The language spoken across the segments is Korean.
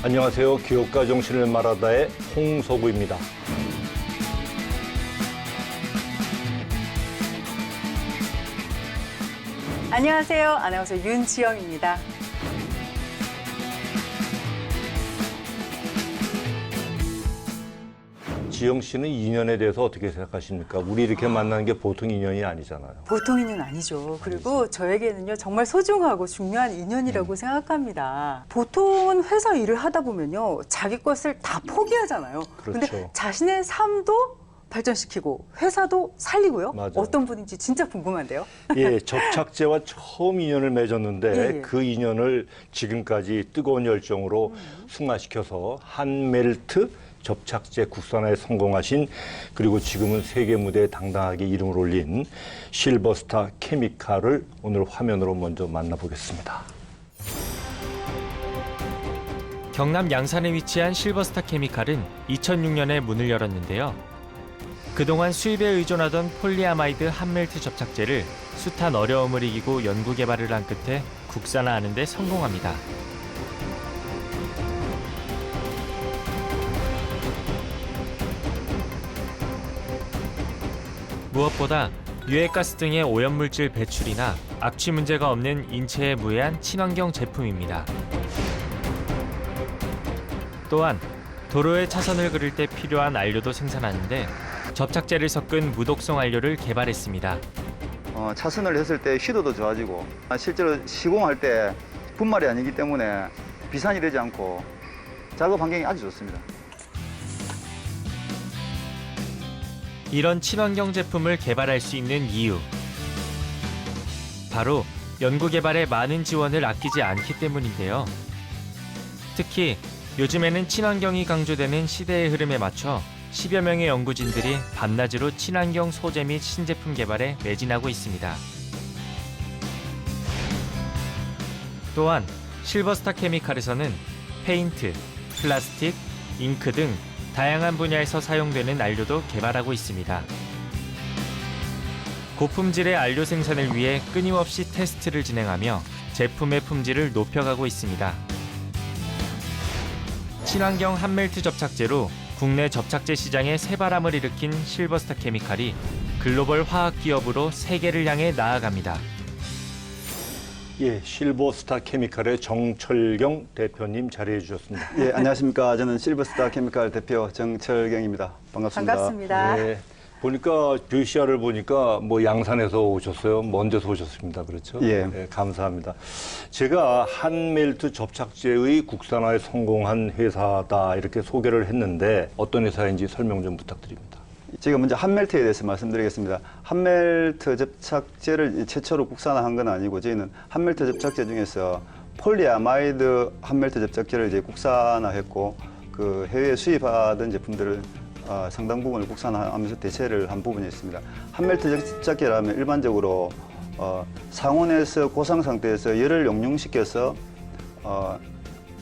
안녕하세요. 기업가 정신을 말하다의 홍서구입니다. 안녕하세요. 아나운서 윤지영입니다. 지영 씨는 인연에 대해서 어떻게 생각하십니까? 우리 이렇게 만나는 게 보통 인연이 아니잖아요. 보통 인연 아니죠. 그리고 저에게는요, 정말 소중하고 중요한 인연이라고 생각합니다. 보통은 회사 일을 하다 보면요, 자기 것을 다 포기하잖아요. 그렇죠. 근데 자신의 삶도 발전시키고 회사도 살리고요. 맞아요. 어떤 분인지 진짜 궁금한데요. 예, 접착제와 처음 인연을 맺었는데 예. 그 인연을 지금까지 뜨거운 열정으로 승화시켜서 한멜트 접착제 국산화에 성공하신, 그리고 지금은 세계 무대에 당당하게 이름을 올린 실버스타 케미칼을 오늘 화면으로 먼저 만나보겠습니다. 경남 양산에 위치한 실버스타 케미칼은 2006년에 문을 열었는데요. 그동안 수입에 의존하던 폴리아마이드 한멜트 접착제를 숱한 어려움을 이기고 연구 개발을 한 끝에 국산화하는 데 성공합니다. 무엇보다 유해가스 등의 오염물질 배출이나 악취 문제가 없는 인체에 무해한 친환경 제품입니다. 또한 도로에 차선을 그릴 때 필요한 안료도 생산하는데 접착제를 섞은 무독성 안료를 개발했습니다. 차선을 했을 때 휘도도 좋아지고, 실제로 시공할 때 분말이 아니기 때문에 비산이 되지 않고 작업 환경이 아주 좋습니다. 이런 친환경 제품을 개발할 수 있는 이유. 바로 연구 개발에 많은 지원을 아끼지 않기 때문인데요. 특히 요즘에는 친환경이 강조되는 시대의 흐름에 맞춰 10여 명의 연구진들이 밤낮으로 친환경 소재 및 신제품 개발에 매진하고 있습니다. 또한 실버스타 케미칼에서는 페인트, 플라스틱, 잉크 등 다양한 분야에서 사용되는 안료도 개발하고 있습니다. 고품질의 안료 생산을 위해 끊임없이 테스트를 진행하며 제품의 품질을 높여가고 있습니다. 친환경 한멜트 접착제로 국내 접착제 시장에 새바람을 일으킨 실버스타 케미칼이 글로벌 화학 기업으로 세계를 향해 나아갑니다. 예, 실버스타 케미칼의 정철경 대표님 자리해 주셨습니다. 예, 안녕하십니까. 저는 실버스타 케미칼 대표 정철경입니다. 반갑습니다. 반갑습니다. 예, 보니까 VCR을 보니까 뭐 양산에서 오셨어요. 먼 데서 오셨습니다. 그렇죠? 예. 감사합니다. 제가 한멜트 접착제의 국산화에 성공한 회사다 이렇게 소개를 했는데 어떤 회사인지 설명 좀 부탁드립니다. 제가 먼저 한멜트에 대해서 말씀드리겠습니다. 한멜트 접착제를 최초로 국산화한 건 아니고, 저희는 한멜트 접착제 중에서 폴리아마이드 한멜트 접착제를 이제 국산화했고, 그 해외에 수입하던 제품들을 상당 부분을 국산화하면서 대체를 한 부분이 있습니다. 한멜트 접착제라면 일반적으로 상온에서 고상 상태에서 열을 용융시켜서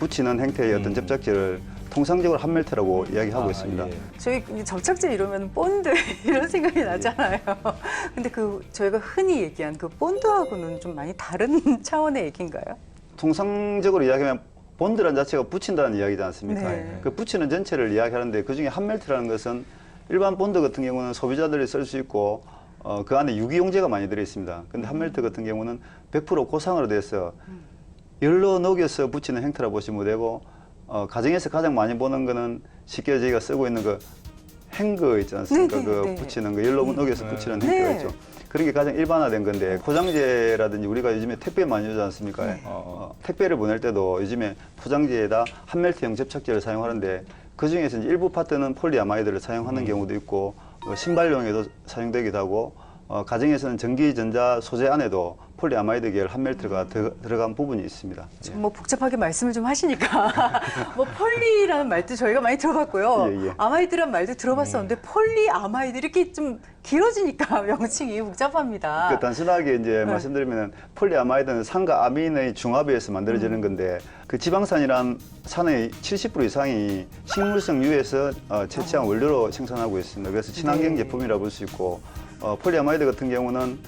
붙이는 행태의 어떤 접착제를 통상적으로 한멜트라고 이야기하고 있습니다. 예. 저희 접착제 이러면 본드 이런 생각이 나잖아요. 근데 저희가 흔히 얘기한 그 본드하고는 좀 많이 다른 차원의 얘기인가요? 통상적으로 이야기하면 본드란 자체가 붙인다는 이야기지 않습니까? 네. 그 붙이는 전체를 이야기하는데, 그중에 한멜트라는 것은 일반 본드 같은 경우는 소비자들이 쓸 수 있고 그 안에 유기용제가 많이 들어있습니다. 근데 한멜트 같은 경우는 100% 고상으로 돼서 열로 녹여서 붙이는 행태라 보시면 되고, 가정에서 가장 많이 보는 거는 쉽게 저희가 쓰고 있는 그 행거 있지 않습니까? 네, 네, 그 네. 붙이는 거, 열로 녹여서 붙이는 네. 행태가 있죠. 그런 게 가장 일반화된 건데, 포장재라든지 우리가 요즘에 택배 많이 오지 않습니까? 네. 택배를 보낼 때도 요즘에 포장재에다 한멜트형 접착제를 사용하는데, 그 중에서 이제 일부 파트는 폴리아마이드를 사용하는 경우도 있고, 신발용에도 사용되기도 하고, 가정에서는 전기전자 소재 안에도 폴리아마이드 계열 한멜트가 들어간 부분이 있습니다. 좀 뭐 복잡하게 말씀을 좀 하시니까 뭐 폴리라는 말도 저희가 많이 들어봤고요. 예, 예. 아마이드란 말도 들어봤었는데 폴리아마이드 이렇게 좀 길어지니까 명칭이 복잡합니다. 단순하게 이제 말씀드리면, 폴리아마이드는 산과 아민의 중합에서 만들어지는 건데, 그 지방산이란 산의 70% 이상이 식물성 유에서 채취한 원료로 생산하고 있습니다. 그래서 친환경 네. 제품이라 볼 수 있고, 폴리아마이드 같은 경우는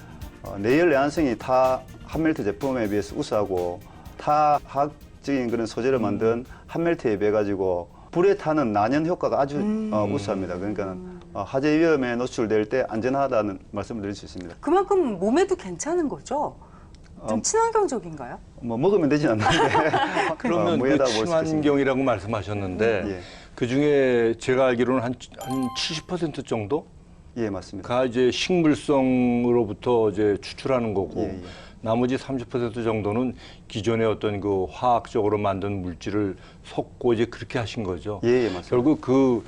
내열 내한성이 타 한멜트 제품에 비해서 우수하고, 타 화학 특징적인 그런 소재를 만든 한멜트에 비해 가지고 불에 타는 난연 효과가 아주 우수합니다. 그러니까 화재 위험에 노출될 때 안전하다는 말씀을 드릴 수 있습니다. 그만큼 몸에도 괜찮은 거죠? 좀 친환경적인가요? 뭐 먹으면 되진 않는데 그러면 그 무해하다고 볼수 있겠습니다. 친환경이라고 말씀하셨는데 예. 그 중에 제가 알기로는 한 70% 정도가 예, 맞습니다. 이제 식물성으로부터 이제 추출하는 거고 예, 예. 나머지 30% 정도는 기존의 어떤 그 화학적으로 만든 물질을 섞고 이제 그렇게 하신 거죠. 예, 예, 맞습니다. 결국 그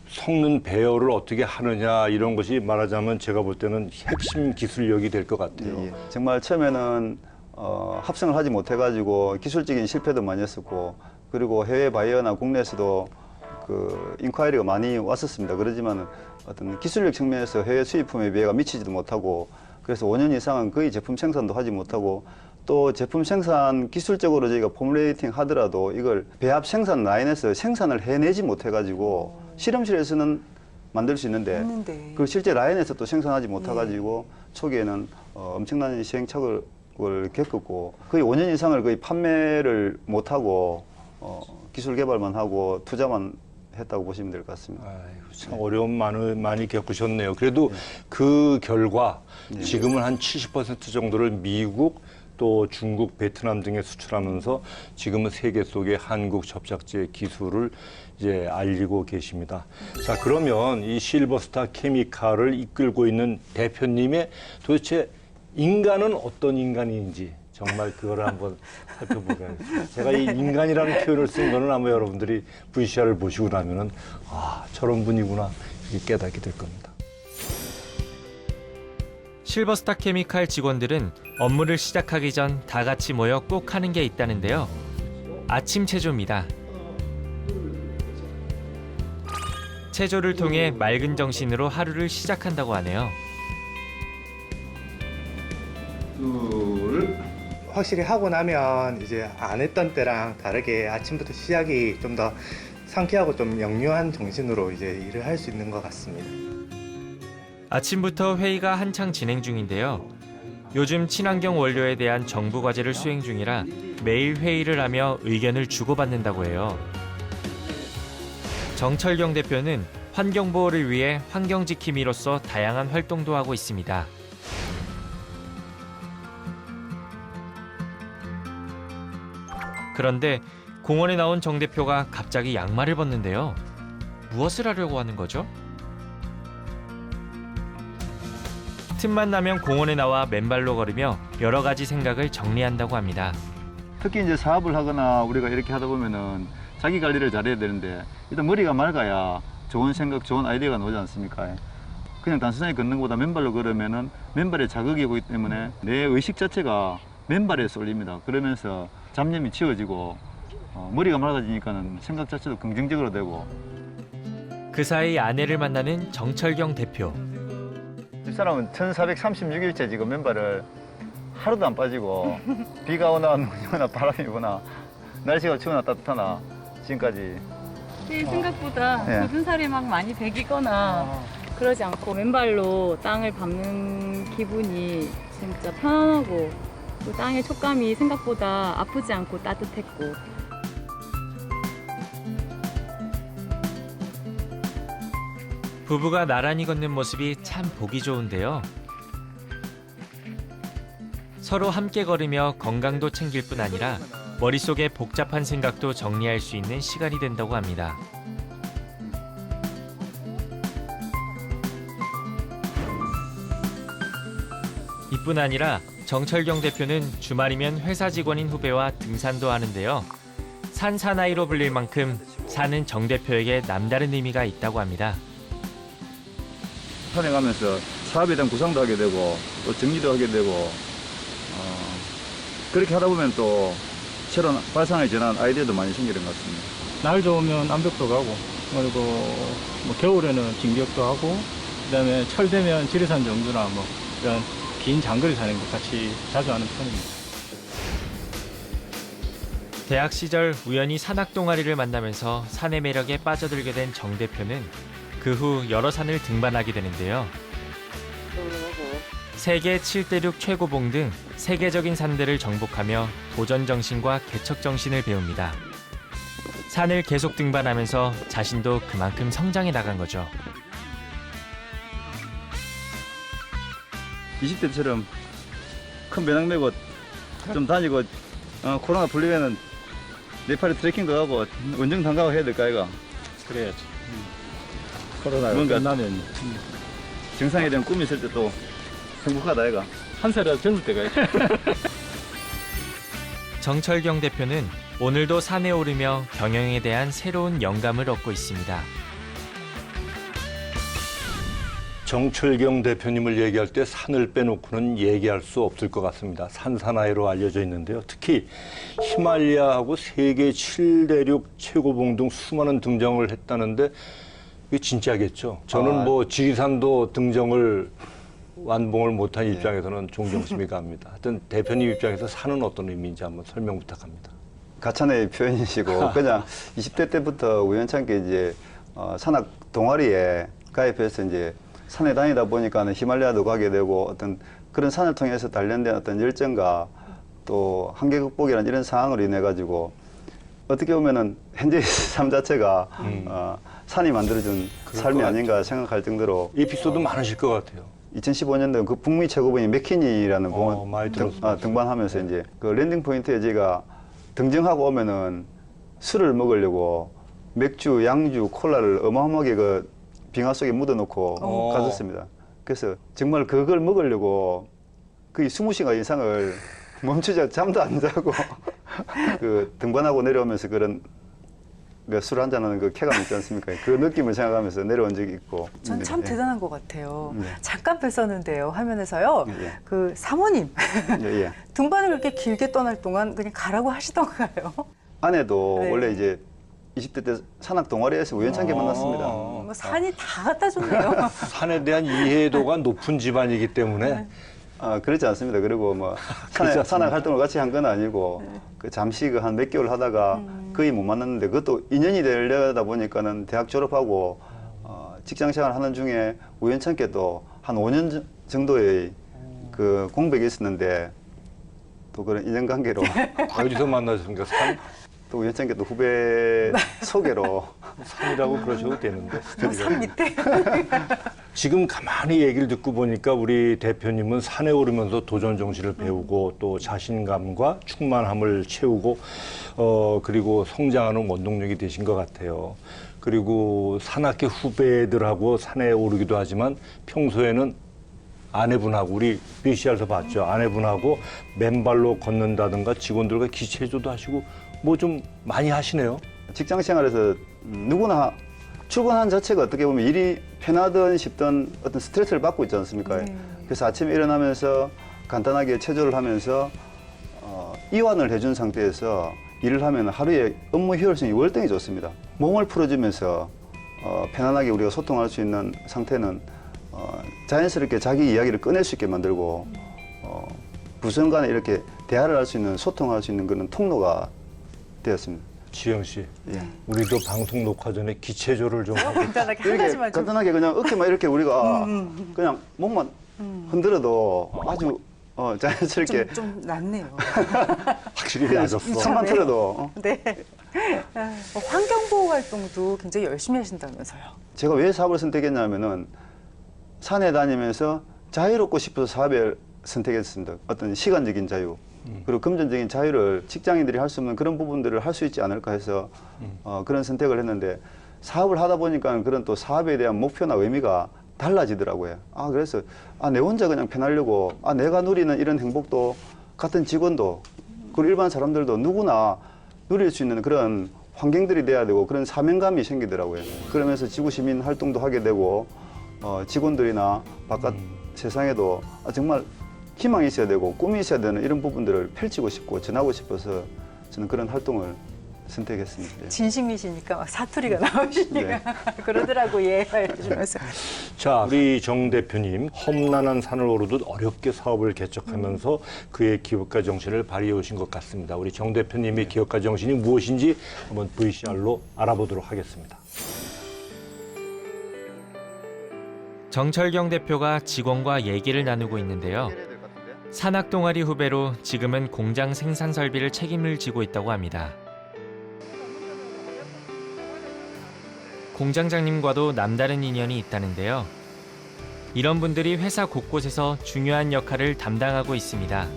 섞는 배열을 어떻게 하느냐 이런 것이 말하자면 제가 볼 때는 핵심 기술력이 될 것 같아요. 예, 예. 정말 처음에는 합성을 하지 못해가지고 기술적인 실패도 많이 했었고 그리고 해외 바이어나 국내에서도 그 인콰이리가 많이 왔었습니다. 그렇지만 어떤 기술력 측면에서 해외 수입품에 비해가 미치지도 못하고 그래서 5년 이상은 거의 제품 생산도 하지 못하고 또 제품 생산 기술적으로 저희가 포뮬레이팅 하더라도 이걸 배합 생산 라인에서 생산을 해내지 못해가지고 실험실에서는 만들 수 있는데 그 실제 라인에서 또 생산하지 못해가지고 초기에는 엄청난 시행착오를 겪었고 거의 5년 이상을 거의 판매를 못하고 기술 개발만 하고 투자만 했다고 보시면 될 것 같습니다. 아이고, 참 어려움 많이 겪으셨네요. 그래도 그 결과 지금은 한 70% 정도를 미국 또 중국, 베트남 등에 수출하면서 지금은 세계 속에 한국 접착제 기술을 이제 알리고 계십니다. 자, 그러면 이 실버스타 케미칼을 이끌고 있는 대표님의 도대체 인간은 어떤 인간인지 정말 그걸 한번 살펴보겠습니다. 제가 이 인간이라는 표현을 쓴 거는 아마 여러분들이 VCR을 보시고 나면은 아, 저런 분이구나 이렇게 깨닫게 될 겁니다. 실버스타 케미칼 직원들은 업무를 시작하기 전 다 같이 모여 꼭 하는 게 있다는데요. 아침 체조입니다. 체조를 통해 맑은 정신으로 하루를 시작한다고 하네요. 확실히 하고 나면 이제 안 했던 때랑 다르게 아침부터 시작이 좀 더 상쾌하고 좀 영유한 정신으로 이제 일을 할 수 있는 것 같습니다. 아침부터 회의가 한창 진행 중인데요. 요즘 친환경 원료에 대한 정부 과제를 수행 중이라 매일 회의를 하며 의견을 주고받는다고 해요. 정철경 대표는 환경 보호를 위해 환경 지킴이로서 다양한 활동도 하고 있습니다. 그런데 공원에 나온 정 대표가 갑자기 양말을 벗는데요. 무엇을 하려고 하는 거죠? 틈만 나면 공원에 나와 맨발로 걸으며 여러 가지 생각을 정리한다고 합니다. 특히 이제 사업을 하거나 우리가 이렇게 하다 보면은 자기 관리를 잘해야 되는데 일단 머리가 맑아야 좋은 생각, 좋은 아이디어가 나오지 않습니까? 그냥 단순하게 걷는 것보다 맨발로 걸으면은 맨발에 자극이 오기 때문에 내 의식 자체가 맨발에 쏠립니다. 그러면서 잡념이 치워지고 머리가 맑아지니까는 생각 자체도 긍정적으로 되고. 그 사이 아내를 만나는 정철경 대표. 이 사람은 1436일째 지금 맨발을 하루도 안 빠지고 비가 오나 눈이 오나 바람이 오나 날씨가 추우나 따뜻하나 지금까지 생각보다 예. 굳은 살이 막 많이 배기거나 그러지 않고 맨발로 땅을 밟는 기분이 진짜 편안하고 또 땅의 촉감이 생각보다 아프지 않고 따뜻했고 부부가 나란히 걷는 모습이 참 보기 좋은데요. 서로 함께 걸으며 건강도 챙길 뿐 아니라 머릿속에 복잡한 생각도 정리할 수 있는 시간이 된다고 합니다. 이뿐 아니라 정철경 대표는 주말이면 회사 직원인 후배와 등산도 하는데요. 산 사나이로 불릴 만큼 산은 정 대표에게 남다른 의미가 있다고 합니다. 산에 가면서 사업에 대한 구상도 하게 되고 또 정리도 하게 되고 그렇게 하다 보면 또 새로운 발상에 전한 아이디어도 많이 생기는 것 같습니다. 날 좋으면 암벽도 가고 그리고 뭐 겨울에는 진격도 하고 그다음에 철 되면 지리산 정주나 뭐 이런 긴 장거리 사는 거 같이 자주 하는 편입니다. 대학 시절 우연히 산악 동아리를 만나면서 산의 매력에 빠져들게 된 정 대표는 그 후 여러 산을 등반하게 되는데요. 세계 7대륙 최고봉 등 세계적인 산들을 정복하며 도전 정신과 개척 정신을 배웁니다. 산을 계속 등반하면서 자신도 그만큼 성장해 나간 거죠. 20대처럼 큰 배낭 메고 좀 다니고 코로나 풀리면은 네팔에 트레킹도 하고 원정 단가고 해야 될까 이가 그래야지. 코로나가 뭔가- 끝나면 정상에 대한 꿈이 있을 때 또 행복하다 이가. 한 살이라도 젊을 때가 있지. 정철경 대표는 오늘도 산에 오르며 경영에 대한 새로운 영감을 얻고 있습니다. 정철경 대표님을 얘기할 때 산을 빼놓고는 얘기할 수 없을 것 같습니다. 산사나이로 알려져 있는데요. 특히 히말라야하고 세계 7대륙 최고봉 등 수많은 등정을 했다는데 이게 진짜겠죠? 저는 뭐 지리산도 등정을 완봉을 못한 입장에서는 존경심이 갑니다. 하여튼 대표님 입장에서 산은 어떤 의미인지 한번 설명 부탁합니다. 가찬의 표현이시고 그냥 20대 때부터 우연찮게 이제 산악 동아리에 가입해서 이제 산에 다니다 보니까는 히말라야도 가게 되고 어떤 그런 산을 통해서 단련된 어떤 열정과 또 한계 극복이라는 이런 상황으로 인해 가지고 어떻게 보면은 현재의 삶 자체가 산이 만들어준 삶이 아닌가 생각할 정도로 에피소드 많으실 것 같아요. 2015년도 그 북미 최고봉이 맥키니라는 공원 많이 들었습니다. 등반하면서 이제 그 랜딩 포인트에 제가 등정하고 오면은 술을 먹으려고 맥주, 양주, 콜라를 어마어마하게 그 빙하 속에 묻어놓고 갔었습니다. 그래서 정말 그걸 먹으려고 거의 20시간 이상을 멈추자 잠도 안 자고 그 등반하고 내려오면서 그런 술 한잔하는 그 쾌감 있지 않습니까? 그 느낌을 생각하면서 내려온 적이 있고. 전 참 네. 대단한 것 같아요. 네. 잠깐 뵀었는데요. 화면에서요. 예. 그 사모님 예, 예. 등반을 그렇게 길게 떠날 동안 그냥 가라고 하시던가요? 아내도 네. 원래 이제 20대 때 산악 동아리에서 우연찮게 만났습니다. 뭐 산이 다 갖다 줬네요. 산에 대한 이해도가 높은 집안이기 때문에 그렇지 않습니다. 그리고 뭐 그렇지 산악 활동을 같이 한 건 아니고 그 잠시 그 한 몇 개월 하다가 거의 못 만났는데 그것도 인연이 되려다 보니까는 대학 졸업하고 직장 생활 하는 중에 우연찮게 또 한 5년 정도의 그 공백이 있었는데 또 그런 인연관계로 어디서 만나셨습니까? 또 우연찮게 또 후배 소개로 산이라고 그러셔도 되는데. 산 밑에. 지금 가만히 얘기를 듣고 보니까 우리 대표님은 산에 오르면서 도전 정신을 배우고 또 자신감과 충만함을 채우고 그리고 성장하는 원동력이 되신 것 같아요. 그리고 산악회 후배들하고 산에 오르기도 하지만 평소에는 아내분하고 우리 BCR에서 봤죠. 아내분하고 맨발로 걷는다든가 직원들과 기체조도 하시고 뭐 좀 많이 하시네요. 직장 생활에서 누구나 출근한 자체가 어떻게 보면 일이 편하든 쉽든 어떤 스트레스를 받고 있지 않습니까? 그래서 아침에 일어나면서 간단하게 체조를 하면서 이완을 해준 상태에서 일을 하면 하루에 업무 효율성이 월등히 좋습니다. 몸을 풀어주면서 편안하게 우리가 소통할 수 있는 상태는 자연스럽게 자기 이야기를 꺼낼 수 있게 만들고 부선 간에 이렇게 대화를 할 수 있는 소통할 수 있는 그런 통로가 되었습니다. 지영 씨, 예. 우리도 방송 녹화 전에 기체조를 좀 하고 간단하게 한 이렇게 가지만 좀. 간단하게 그냥 어깨만 이렇게 우리가 그냥 몸만 흔들어도 아주 자연스럽게 좀 낫네요. 확실히 그냥 나아졌어. 손만 네. 틀어도 네. 환경보호 활동도 굉장히 열심히 하신다면서요. 제가 왜 사업을 선택했냐면은 산에 다니면서 자유롭고 싶어서 사업을 선택했습니다. 어떤 시간적인 자유 그리고 금전적인 자유를 직장인들이 할 수 없는 그런 부분들을 할 수 있지 않을까 해서 그런 선택을 했는데 사업을 하다 보니까 그런 또 사업에 대한 목표나 의미가 달라지더라고요. 그래서 내 혼자 그냥 편하려고 내가 누리는 이런 행복도 같은 직원도 그리고 일반 사람들도 누구나 누릴 수 있는 그런 환경들이 돼야 되고 그런 사명감이 생기더라고요. 그러면서 지구 시민 활동도 하게 되고 직원들이나 바깥 세상에도 정말 희망이 있어야 되고 꿈이 있어야 되는 이런 부분들을 펼치고 싶고 전하고 싶어서 저는 그런 활동을 선택했습니다. 예. 진심이시니까 막 사투리가 나오시니까 네. 그러더라고 해주면서. 자, 우리 정 대표님 험난한 산을 오르듯 어렵게 사업을 개척하면서 그의 기업가 정신을 발휘해 오신 것 같습니다. 우리 정 대표님의 기업가 정신이 무엇인지 한번 VCR로 알아보도록 하겠습니다. 정철경 대표가 직원과 얘기를 나누고 있는데요. 산악 동아리 후배로 지금은 공장 생산 설비를 책임을 지고 있다고 합니다. 공장장님과도 남다른 인연이 있다는데요. 이런 분들이 회사 곳곳에서 중요한 역할을 담당하고 있습니다.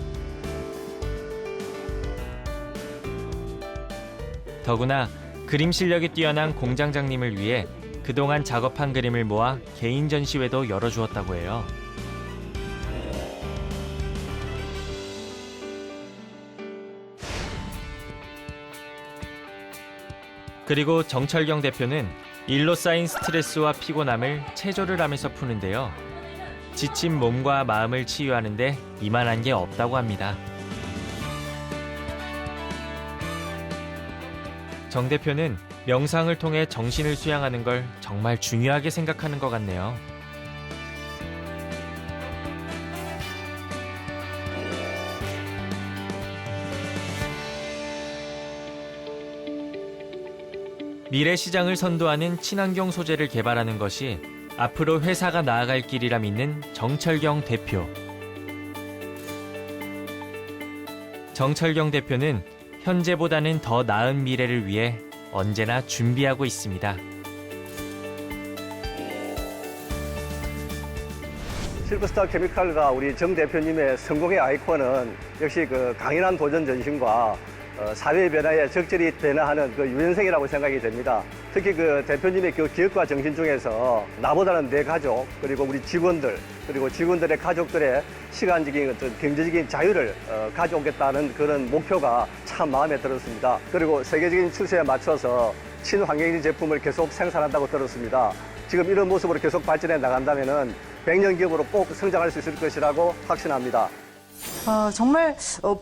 더구나 그림 실력이 뛰어난 공장장님을 위해 그동안 작업한 그림을 모아 개인 전시회도 열어주었다고 해요. 그리고 정철경 대표는 일로 쌓인 스트레스와 피곤함을 체조를 하면서 푸는데요. 지친 몸과 마음을 치유하는 데 이만한 게 없다고 합니다. 정 대표는 명상을 통해 정신을 수양하는 걸 정말 중요하게 생각하는 것 같네요. 미래 시장을 선도하는 친환경 소재를 개발하는 것이 앞으로 회사가 나아갈 길이라 믿는 정철경 대표. 정철경 대표는 현재보다는 더 나은 미래를 위해 언제나 준비하고 있습니다. 실버스타 케미칼과 우리 정 대표님의 성공의 아이콘은 역시 그 강인한 도전 정신과 사회 변화에 적절히 변화하는 그 유연성이라고 생각이 됩니다. 특히 그 대표님의 그 기업가 정신 중에서 나보다는 내 가족, 그리고 우리 직원들, 그리고 직원들의 가족들의 시간적인 어떤 경제적인 자유를 가져오겠다는 그런 목표가 참 마음에 들었습니다. 그리고 세계적인 추세에 맞춰서 친환경적인 제품을 계속 생산한다고 들었습니다. 지금 이런 모습으로 계속 발전해 나간다면은 100년 기업으로 꼭 성장할 수 있을 것이라고 확신합니다. 정말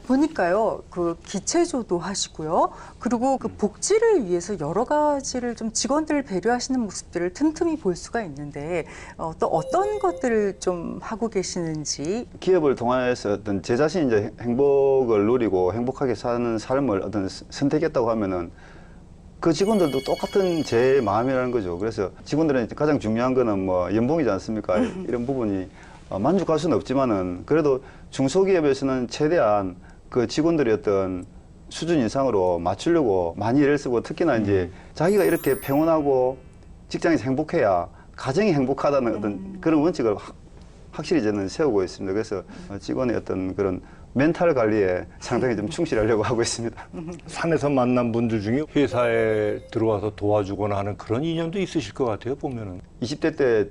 보니까요, 그 기체조도 하시고요. 그리고 그 복지를 위해서 여러 가지를 좀 직원들을 배려하시는 모습들을 틈틈이 볼 수가 있는데 또 어떤 것들을 좀 하고 계시는지. 기업을 통해서 어떤 제 자신이 이제 행복을 누리고 행복하게 사는 삶을 어떤 선택했다고 하면은 그 직원들도 똑같은 제 마음이라는 거죠. 그래서 직원들은 가장 중요한 거는 뭐 연봉이지 않습니까? 이런 부분이 만족할 수는 없지만은 그래도 중소기업에서는 최대한 그 직원들의 어떤 수준 이상으로 맞추려고 많이 애를 쓰고 특히나 이제 자기가 이렇게 평온하고 직장에서 행복해야 가정이 행복하다는 어떤 그런 원칙을 확실히 저는 세우고 있습니다. 그래서 직원의 어떤 그런 멘탈 관리에 상당히 좀 충실하려고 하고 있습니다. 산에서 만난 분들 중에 회사에 들어와서 도와주거나 하는 그런 인연도 있으실 것 같아요, 보면은. 20대 때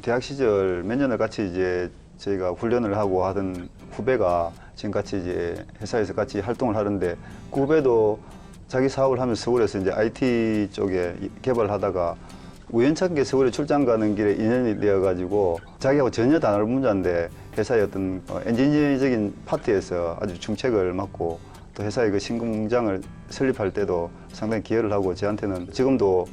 대학 시절 몇 년을 같이 이제 저희가 훈련을 하고 하던 후배가 지금 같이 이제 회사에서 같이 활동을 하는데 그 후배도 자기 사업을 하면서 서울에서 이제 IT 쪽에 개발을 하다가 우연찮게 서울에 출장 가는 길에 인연이 되어가지고 자기하고 전혀 다른 분야인데 회사의 어떤 엔지니어적인 파트에서 아주 중책을 맡고 또 회사의 그 신공장을 설립할 때도 상당히 기여를 하고 저한테는 지금도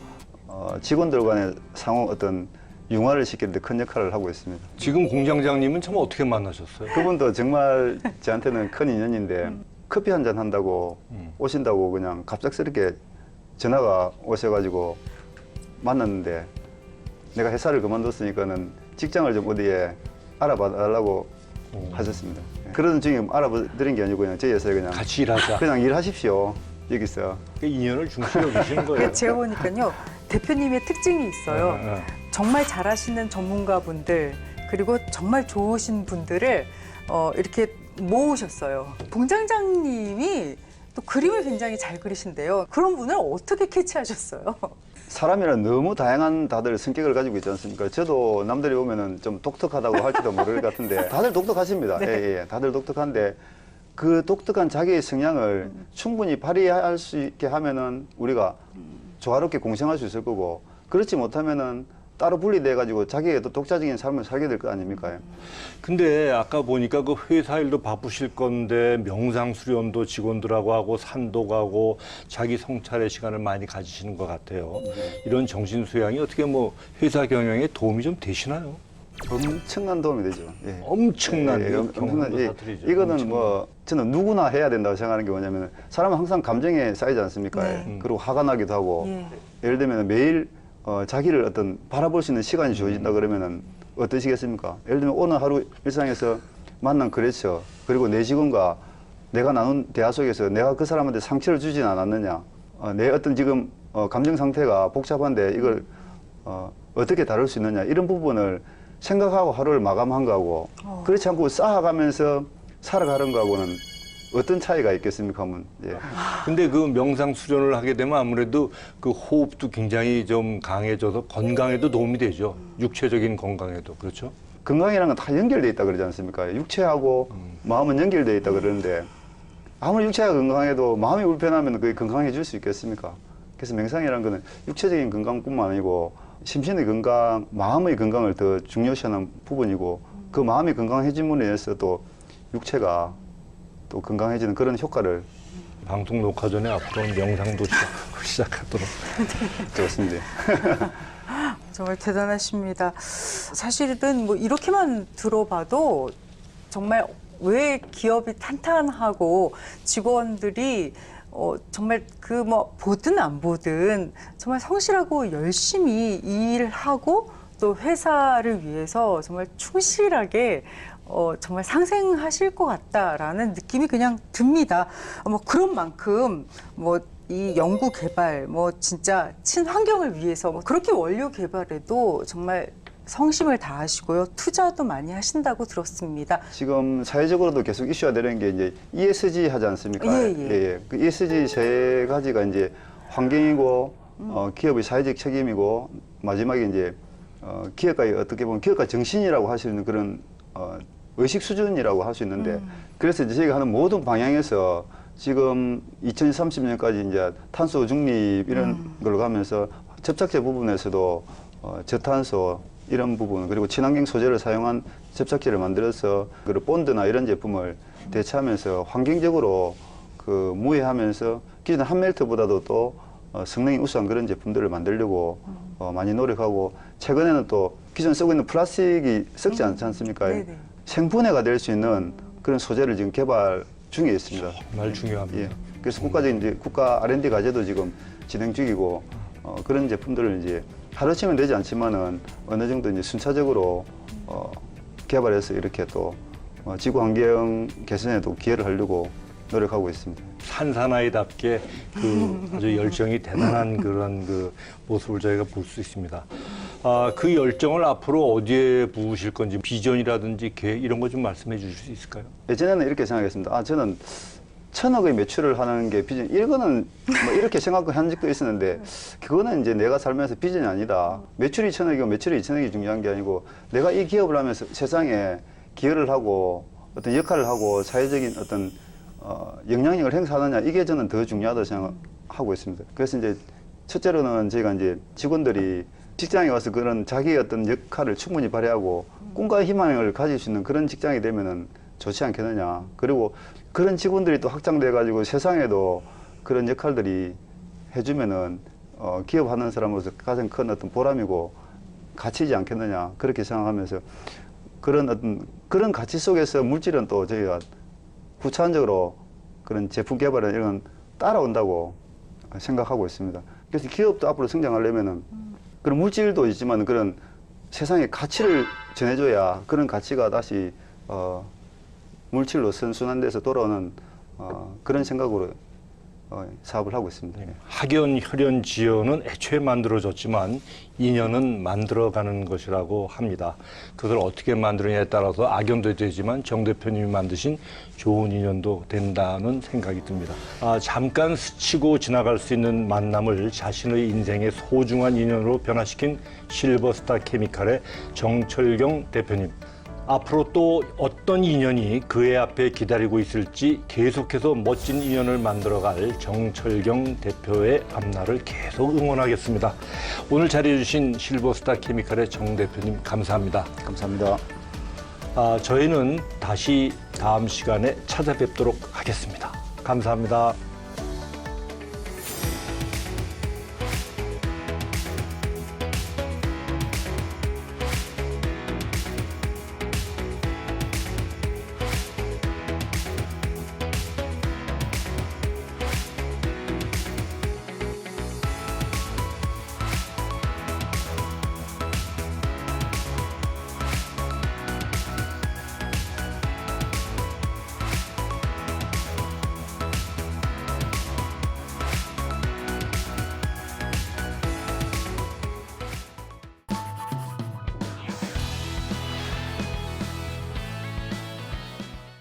직원들 간의 상호 어떤 융화를 시키는 데 큰 역할을 하고 있습니다. 지금 공장장님은 참 어떻게 만나셨어요? 그분도 정말 저한테는 큰 인연인데 커피 한잔 한다고 오신다고 그냥 갑작스럽게 전화가 오셔가지고 만났는데 내가 회사를 그만뒀으니까는 직장을 좀 어디에 알아봐 달라고 하셨습니다. 그런 중에 알아드린 게 아니고 그냥 저희 회사에 그냥 같이 일하자. 그냥 일하십시오 여기서. 그 인연을 중시해 주시는 거예요. 제가 보니까요, 대표님의 특징이 있어요. 정말 잘하시는 전문가분들, 그리고 정말 좋으신 분들을 이렇게 모으셨어요. 공장장님이 또 그림을 굉장히 잘 그리신데요. 그런 분을 어떻게 캐치하셨어요? 사람이란 너무 다양한 다들 성격을 가지고 있지 않습니까? 저도 남들이 보면은 좀 독특하다고 할지도 모를 것 같은데 다들 독특하십니다. 네. 예, 다들 독특한데 그 독특한 자기의 성향을 충분히 발휘할 수 있게 하면은 우리가 조화롭게 공생할 수 있을 거고 그렇지 못하면은 따로 분리돼 가지고 자기의 또 독자적인 삶을 살게 될 거 아닙니까? 근데 아까 보니까 그 회사 일도 바쁘실 건데 명상 수련도 직원들하고 하고 산도 가고 자기 성찰의 시간을 많이 가지시는 것 같아요. 이런 정신 수양이 어떻게 뭐 회사 경영에 도움이 좀 되시나요? 엄청난 도움이 되죠. 예. 엄청난 엄청난 경험도 사투리죠. 이거는 엄청난. 뭐 저는 누구나 해야 된다고 생각하는 게 뭐냐면 사람은 항상 감정에 쌓이지 않습니까? 네. 그리고 화가 나기도 하고 예. 예를 들면 매일 자기를 어떤 바라볼 수 있는 시간이 주어진다 그러면은 어떠시겠습니까? 예를 들면 오늘 하루 일상에서 만난 거래처 그리고 내 직원과 내가 나눈 대화 속에서 내가 그 사람한테 상처를 주진 않았느냐, 내 어떤 지금 감정 상태가 복잡한데 이걸 어떻게 다룰 수 있느냐 이런 부분을 생각하고 하루를 마감한 거하고 그렇지 않고 쌓아가면서 살아가는 거하고는 어떤 차이가 있겠습니까? 하면 예. 근데 그 명상 수련을 하게 되면 아무래도 그 호흡도 굉장히 좀 강해져서 건강에도 도움이 되죠. 육체적인 건강에도. 그렇죠? 건강이라는 건 다 연결돼 있다 그러지 않습니까? 육체하고 마음은 연결돼 있다 그러는데 아무리 육체가 건강해도 마음이 불편하면 그게 건강해질 수 있겠습니까? 그래서 명상이라는 거는 육체적인 건강뿐만 아니고 심신의 건강, 마음의 건강을 더 중요시하는 부분이고 그 마음이 건강해짐으로 인해서 또 육체가 또 건강해지는 그런 효과를 방송 녹화 전에 앞으로는 명상도 시작하도록. 좋습니다. 정말 대단하십니다. 사실은 뭐 이렇게만 들어봐도 정말 왜 기업이 탄탄하고 직원들이 정말 그 뭐 보든 안 보든 정말 성실하고 열심히 일하고 또 회사를 위해서 정말 충실하게 정말 상생하실 것 같다라는 느낌이 그냥 듭니다. 뭐 그런 만큼 뭐 이 연구 개발 뭐 진짜 친환경을 위해서 뭐 그렇게 원료 개발에도 정말 성심을 다하시고요. 투자도 많이 하신다고 들었습니다. 지금 사회적으로도 계속 이슈가 되는 게 이제 ESG 하지 않습니까? 예. 그 ESG 세 가지가 이제 환경이고 기업의 사회적 책임이고 마지막에 이제 기업가의 어떻게 보면 기업가 정신이라고 할 수 있는 그런 의식 수준이라고 할 수 있는데 그래서 이제 저희가 하는 모든 방향에서 지금 2030년까지 이제 탄소 중립 이런 걸로 가면서 접착제 부분에서도 저탄소 이런 부분 그리고 친환경 소재를 사용한 접착제를 만들어서 그리고 본드나 이런 제품을 대체하면서 환경적으로 그 무해하면서 기존 한멜트보다도 또 성능이 우수한 그런 제품들을 만들려고 많이 노력하고 최근에는 또 기존 쓰고 있는 플라스틱이 썩지 않지 않습니까? 네네. 생분해가 될 수 있는 그런 소재를 지금 개발 중에 있습니다. 정말 중요합니다. 예. 그래서 국가적인 이제 국가 R&D 과제도 지금 진행 중이고 그런 제품들을 이제 하루치면 되지 않지만은 어느 정도 이제 순차적으로 개발해서 이렇게 또 지구 환경 개선에도 기여를 하려고 노력하고 있습니다. 산사나이답게 그 아주 열정이 대단한 그런 그 모습을 저희가 볼 수 있습니다. 그 열정을 앞으로 어디에 부으실 건지 비전이라든지 계획 이런 거 좀 말씀해 주실 수 있을까요? 예전에는 이렇게 생각했습니다. 저는 1,000억의 매출을 하는 게 비전. 이거는 뭐 이렇게 생각한 적도 있었는데 그거는 이제 내가 살면서 비전이 아니다. 매출이 1,000억이고 매출이 2,000억이 중요한 게 아니고 내가 이 기업을 하면서 세상에 기여를 하고 어떤 역할을 하고 사회적인 어떤 영향력을 행사하느냐 이게 저는 더 중요하다고 생각하고 있습니다. 그래서 이제 첫째로는 저희가 이제 직원들이 직장에 와서 그런 자기의 어떤 역할을 충분히 발휘하고 꿈과 희망을 가질 수 있는 그런 직장이 되면은 좋지 않겠느냐. 그리고 그런 직원들이 또 확장돼 가지고 세상에도 그런 역할들이 해주면은 기업하는 사람으로서 가장 큰 어떤 보람이고 가치이지 않겠느냐. 그렇게 생각하면서 그런 가치 속에서 물질은 또 저희가 후차원적으로 그런 제품 개발은 이런 따라온다고 생각하고 있습니다. 그래서 기업도 앞으로 성장하려면은 그런 물질도 있지만 그런 세상에 가치를 전해줘야 그런 가치가 다시 물질로 선순환돼서 돌아오는 그런 생각으로 사업을 하고 있습니다. 학연, 혈연, 지연은 애초에 만들어졌지만 인연은 만들어가는 것이라고 합니다. 그것을 어떻게 만드느냐에 따라서 악연도 되지만 정 대표님이 만드신 좋은 인연도 된다는 생각이 듭니다. 잠깐 스치고 지나갈 수 있는 만남을 자신의 인생의 소중한 인연으로 변화시킨 실버스타 케미칼의 정철경 대표님. 앞으로 또 어떤 인연이 그의 앞에 기다리고 있을지 계속해서 멋진 인연을 만들어갈 정철경 대표의 앞날을 계속 응원하겠습니다. 오늘 자리해 주신 실버스타 케미칼의 정 대표님 감사합니다. 감사합니다. 저희는 다시 다음 시간에 찾아뵙도록 하겠습니다. 감사합니다.